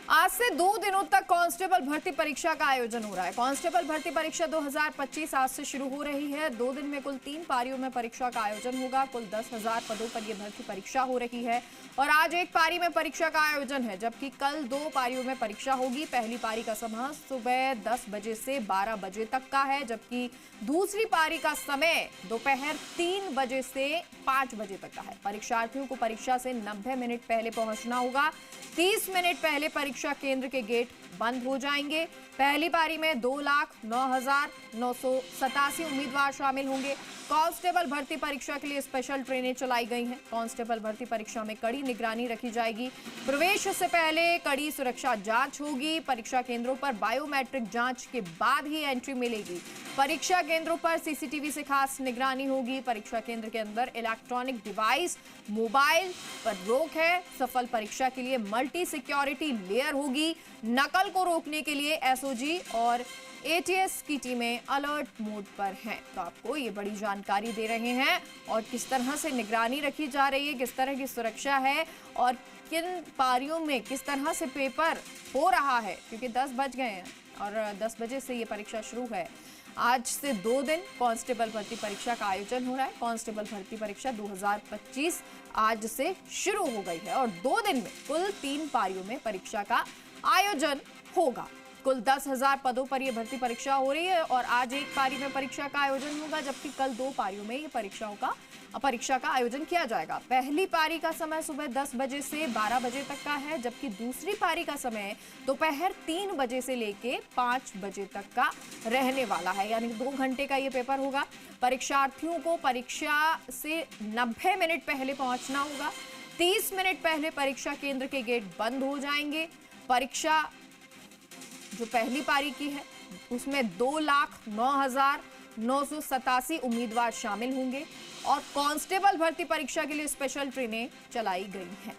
आज से 2 दिनों तक कांस्टेबल भर्ती परीक्षा का आयोजन हो रहा है। कांस्टेबल भर्ती परीक्षा 2025 आज से शुरू हो रही है। 2 दिन में कुल 3 पारियों में परीक्षा का आयोजन होगा। कुल 10,000 पदों पर यह भर्ती परीक्षा हो रही है और आज एक पारी में परीक्षा का आयोजन है, जबकि कल 2 पारियों में परीक्षा होगी। पहली पारी का समय सुबह 10 बजे से 12 बजे तक का है, जबकि दूसरी पारी का समय दोपहर 3 बजे से 5 बजे तक का है। परीक्षार्थियों को परीक्षा से 90 मिनट पहले पहुंचना होगा। 30 मिनट पहले परीक्षा केंद्र के गेट बंद हो जाएंगे। पहली पारी में 2,09,987 उम्मीदवार शामिल होंगे। कांस्टेबल भर्ती परीक्षा के लिए स्पेशल ट्रेनें चलाई गई हैं। कांस्टेबल भर्ती परीक्षा में कड़ी निगरानी रखी जाएगी। प्रवेश से पहले कड़ी सुरक्षा जांच होगी। परीक्षा केंद्रों पर बायोमेट्रिक जांच के बाद ही एंट्री मिलेगी। परीक्षा केंद्रों पर सीसीटीवी से खास निगरानी होगी। परीक्षा केंद्र के अंदर इलेक्ट्रॉनिक डिवाइस, मोबाइल पर रोक है। सफल परीक्षा के लिए मल्टी सिक्योरिटी लेयर होगी। नकल को रोकने के लिए एसओजी और एटीएस की टीमें अलर्ट मोड पर हैं। तो आपको ये बड़ी जानकारी दे रहे हैं और किस तरह से निगरानी रखी जा रही है, किस तरह की सुरक्षा है और किन पारियों में किस तरह से पेपर हो रहा है, क्योंकि 10 बज गए हैं और 10 बजे से ये परीक्षा शुरू है। आज से 2 दिन कांस्टेबल भर्ती परीक्षा का आयोजन हो रहा है। कांस्टेबल भर्ती परीक्षा 2025 आज से शुरू हो गई है और 2 दिन में कुल 3 पारियों में परीक्षा का आयोजन होगा। कुल 10,000 पदों पर यह भर्ती परीक्षा हो रही है और आज एक पारी में परीक्षा का आयोजन होगा, जबकि कल 2 पारियों में ये परीक्षा का आयोजन किया जाएगा। पहली पारी का समय सुबह 10 बजे से 12 बजे तक का है, जबकि दूसरी पारी का समय दोपहर 3 बजे से लेके 5 बजे तक का रहने वाला है, यानी 2 घंटे का ये पेपर होगा। परीक्षार्थियों को परीक्षा से 90 मिनट पहले पहुंचना होगा। 30 मिनट पहले परीक्षा केंद्र के गेट बंद हो जाएंगे। परीक्षा जो पहली पारी की है उसमें 2,09,987 उम्मीदवार शामिल होंगे और कांस्टेबल भर्ती परीक्षा के लिए स्पेशल ट्रेनें चलाई गई हैं।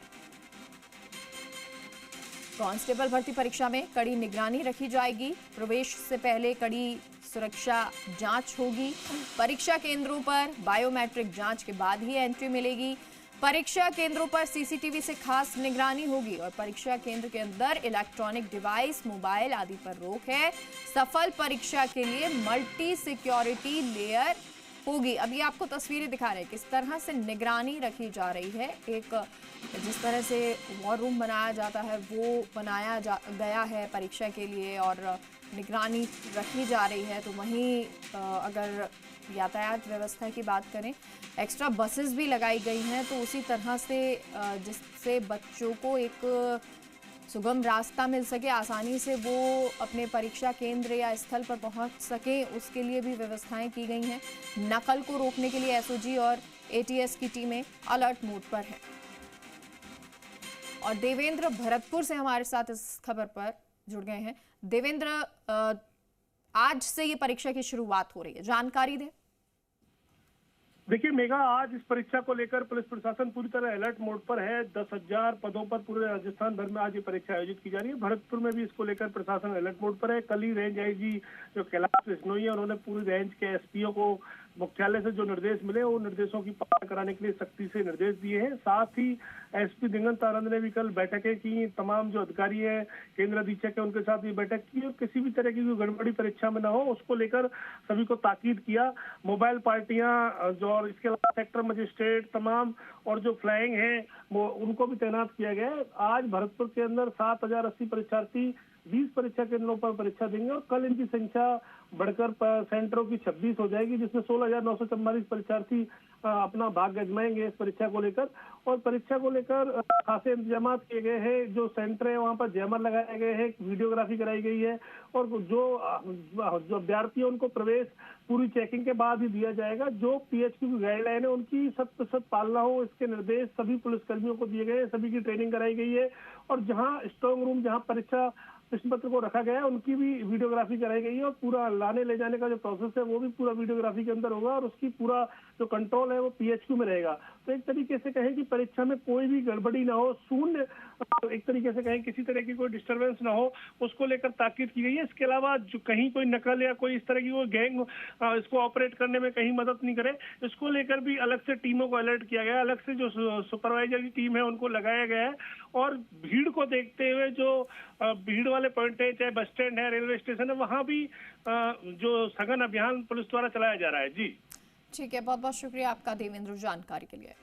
कांस्टेबल भर्ती परीक्षा में कड़ी निगरानी रखी जाएगी। प्रवेश से पहले कड़ी सुरक्षा जांच होगी। परीक्षा केंद्रों पर बायोमेट्रिक जांच के बाद ही एंट्री मिलेगी। परीक्षा केंद्रों पर सीसीटीवी से खास निगरानी होगी और परीक्षा केंद्र के अंदर इलेक्ट्रॉनिक डिवाइस, मोबाइल आदि पर रोक है। सफल परीक्षा के लिए मल्टी सिक्योरिटी लेयर होगी। अभी आपको तस्वीरें दिखा रहे हैं किस तरह से निगरानी रखी जा रही है। एक जिस तरह से वॉर रूम बनाया जाता है वो बनाया गया है परीक्षा के लिए और निगरानी रखी जा रही है। तो वहीं अगर यातायात व्यवस्था की बात करें, एक्स्ट्रा बसेस भी लगाई गई हैं, तो उसी तरह से जिससे बच्चों को एक सुगम रास्ता मिल सके, आसानी से वो अपने परीक्षा केंद्र या स्थल पर पहुंच सके, उसके लिए भी व्यवस्थाएं की गई हैं। नकल को रोकने के लिए एसओजी और एटीएस की टीमें अलर्ट मोड पर हैं। और देवेंद्र भरतपुर से हमारे साथ इस खबर पर जुड़ गए हैं। देवेंद्र, आज से ये परीक्षा की शुरुआत हो रही है, जानकारी दें। देखिए मेघा, आज इस परीक्षा को लेकर पुलिस प्रशासन पूरी तरह अलर्ट मोड पर है। 10,000 पदों पर पूरे राजस्थान भर में आज ये परीक्षा आयोजित की जा रही है। भरतपुर में भी इसको लेकर प्रशासन अलर्ट मोड पर है। कल ही रेंज आईजी जो कैलाश बिश्नोई है, उन्होंने पूरी रेंज के एसपीओ को मुख्यालय से जो निर्देश मिले वो निर्देशों की पालना कराने के लिए सख्ती से निर्देश दिए हैं। साथ ही एसपी दिगंत आनंद ने भी कल बैठकें की। तमाम जो अधिकारी है, केंद्र अधीक्षक है, उनके साथ भी बैठक की और किसी भी तरह की कोई गड़बड़ी परीक्षा में न हो उसको लेकर सभी को ताकीद किया। मोबाइल पार्टियां जो और इसके अलावा सेक्टर मजिस्ट्रेट तमाम और जो फ्लाइंग है वो उनको भी तैनात किया गया है। आज भरतपुर के अंदर 7,080 परीक्षार्थी 20 परीक्षा केंद्रों पर परीक्षा देंगे और कल इनकी संख्या बढ़कर सेंटरों की 26 हो जाएगी, जिसमें 16,944 परीक्षार्थी अपना भाग्य आजमाएंगे इस परीक्षा को लेकर। और परीक्षा को लेकर खासे इंतजाम किए गए हैं। जो सेंटर है वहां पर जैमर लगाए गए हैं, वीडियोग्राफी कराई गई है और जो अभ्यर्थी है उनको प्रवेश पूरी चेकिंग के बाद ही दिया जाएगा। जो पीएचक्यू की गाइडलाइन है उनकी 100% पालना हो, इसके निर्देश सभी पुलिसकर्मियों को दिए गए हैं। सभी की ट्रेनिंग कराई गई है और जहां स्ट्रांग रूम, जहां परीक्षा प्रश्न पत्र को रखा गया है उनकी भी वीडियोग्राफी कराई गई है और पूरा लाने ले जाने का जो प्रोसेस है वो भी पूरा वीडियोग्राफी के अंदर होगा और उसकी पूरा जो कंट्रोल है वो PHQ में रहेगा। तो एक तरीके से कहें कि परीक्षा में कोई भी गड़बड़ी ना हो, शून्य एक तरीके से कहें किसी तरह की कोई डिस्टरबेंस ना हो, उसको लेकर ताकीद की गई है। इसके अलावा जो कहीं कोई नकल या कोई इस तरह की कोई गैंग इसको ऑपरेट करने में कहीं मदद नहीं करे, इसको लेकर भी अलग से टीमों को अलर्ट किया गया है। अलग से जो सुपरवाइजर की टीम है उनको लगाया गया है और भीड़ को देखते हुए जो भीड़ वाले पॉइंट है, चाहे बस स्टैंड है, रेलवे स्टेशन है, वहां भी जो सघन अभियान पुलिस द्वारा चलाया जा रहा है। जी ठीक है, बहुत बहुत शुक्रिया आपका देवेंद्र जानकारी के लिए।